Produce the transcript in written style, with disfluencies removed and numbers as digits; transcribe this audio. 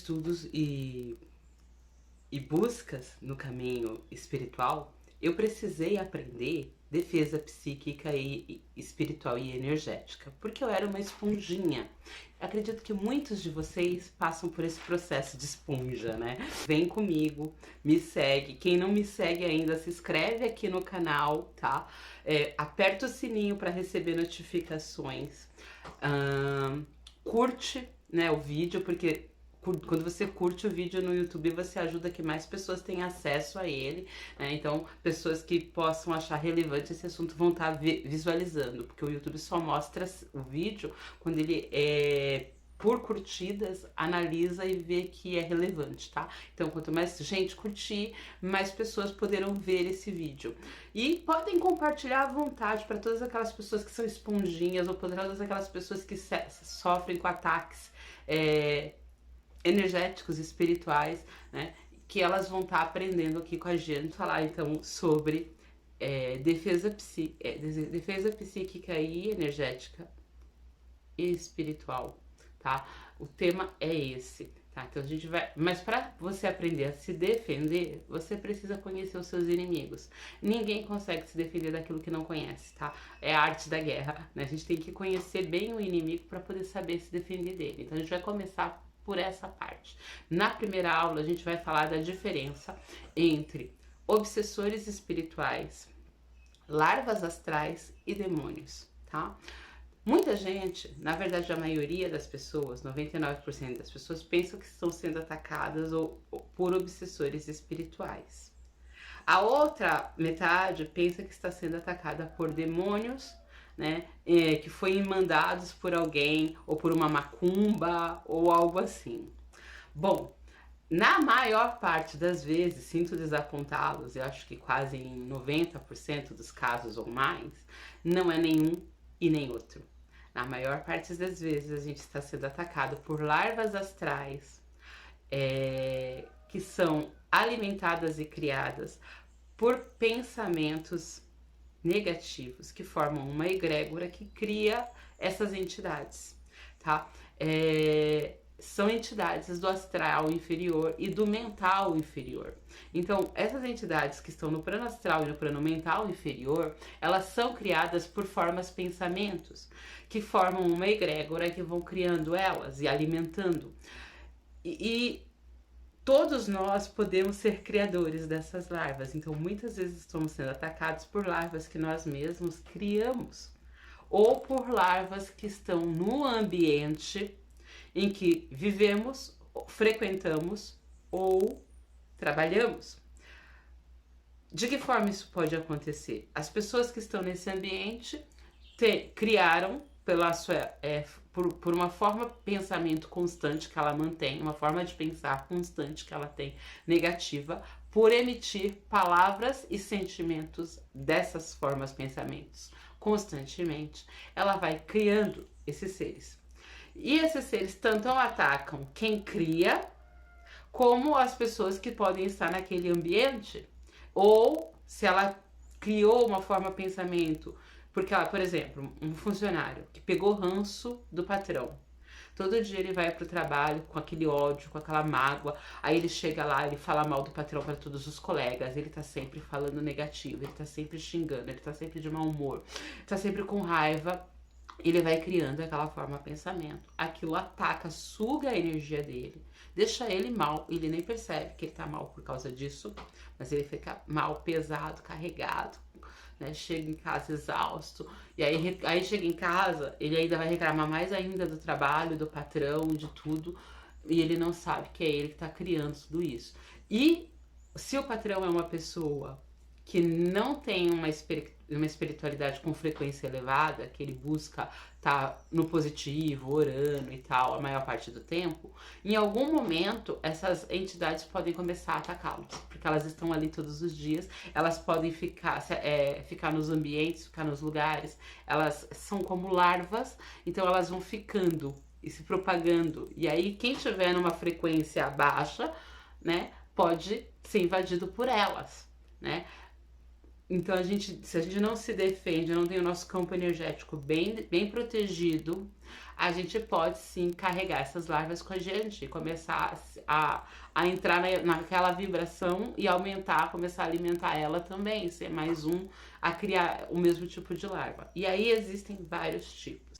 estudos e buscas no caminho espiritual, eu precisei aprender defesa psíquica e espiritual e energética, porque eu era uma esponjinha. Acredito que muitos de vocês passam por esse processo de esponja, né? Vem comigo, me segue. Quem não me segue ainda, se inscreve aqui no canal, tá? Aperta o sininho para receber notificações. Curte, né, o vídeo, porque quando você curte o vídeo no YouTube, você ajuda que mais pessoas tenham acesso a ele, né? Então, pessoas que possam achar relevante esse assunto vão estar visualizando, porque o YouTube só mostra o vídeo quando ele por curtidas, analisa e vê que é relevante, tá? Então, quanto mais gente curtir, mais pessoas poderão ver esse vídeo. E podem compartilhar à vontade para todas aquelas pessoas que são esponjinhas ou para todas aquelas pessoas que sofrem com ataques energéticos, espirituais, né? Que elas vão estar aprendendo aqui com a gente, falar então sobre defesa psíquica e energética e espiritual, tá? O tema é esse, tá? Então a gente vai... Mas para você aprender a se defender, você precisa conhecer os seus inimigos. Ninguém consegue se defender daquilo que não conhece, tá? É a arte da guerra, né? A gente tem que conhecer bem o inimigo para poder saber se defender dele. Então a gente vai começar por essa parte. Na primeira aula a gente vai falar da diferença entre obsessores espirituais, larvas astrais e demônios, tá? Muita gente, na verdade a maioria das pessoas, 99% das pessoas, pensam que estão sendo atacadas por obsessores espirituais. A outra metade pensa que está sendo atacada por demônios, né, que foi mandados por alguém, ou por uma macumba, ou algo assim. Bom, na maior parte das vezes, sinto desapontá-los, eu acho que quase em 90% dos casos ou mais, não é nenhum e nem outro. Na maior parte das vezes a gente está sendo atacado por larvas astrais que são alimentadas e criadas por pensamentos negativos que formam uma egrégora que cria essas entidades, tá? São entidades do astral inferior e do mental inferior. Então, essas entidades que estão no plano astral e no plano mental inferior, elas são criadas por formas pensamentos, que formam uma egrégora que vão criando elas e alimentando. E todos nós podemos ser criadores dessas larvas. Então, muitas vezes estamos sendo atacados por larvas que nós mesmos criamos, ou por larvas que estão no ambiente em que vivemos, frequentamos ou trabalhamos. De que forma isso pode acontecer? As pessoas que estão nesse ambiente criaram por uma forma de pensamento constante que ela mantém, uma forma de pensar constante que ela tem negativa, por emitir palavras e sentimentos dessas formas de pensamentos constantemente, ela vai criando esses seres. E esses seres tanto atacam quem cria, como as pessoas que podem estar naquele ambiente, ou se ela criou uma forma de pensamento, porque ela, por exemplo, um funcionário que pegou ranço do patrão, todo dia ele vai pro trabalho com aquele ódio, com aquela mágoa, aí ele chega lá, ele fala mal do patrão para todos os colegas, ele tá sempre falando negativo, ele tá sempre xingando, ele tá sempre de mau humor, tá sempre com raiva. Ele vai criando aquela forma de pensamento. Aquilo ataca, suga a energia dele, deixa ele mal. Ele nem percebe que ele tá mal por causa disso, mas ele fica mal, pesado, carregado, né? Chega em casa exausto. E aí chega em casa, ele ainda vai reclamar mais ainda do trabalho, do patrão, de tudo. E ele não sabe que é ele que tá criando tudo isso. E se o patrão é uma pessoa que não tem uma espiritualidade com frequência elevada, que ele busca estar no positivo, orando e tal, a maior parte do tempo, em algum momento essas entidades podem começar a atacá-los, porque elas estão ali todos os dias, elas podem ficar nos ambientes, ficar nos lugares, elas são como larvas, então elas vão ficando e se propagando, e aí quem tiver numa frequência baixa, né, pode ser invadido por elas, né? Então, se a gente não se defende, não tem o nosso campo energético bem protegido, a gente pode sim carregar essas larvas com a gente e começar a entrar naquela vibração e aumentar, começar a alimentar ela também, ser mais um a criar o mesmo tipo de larva. E aí existem vários tipos.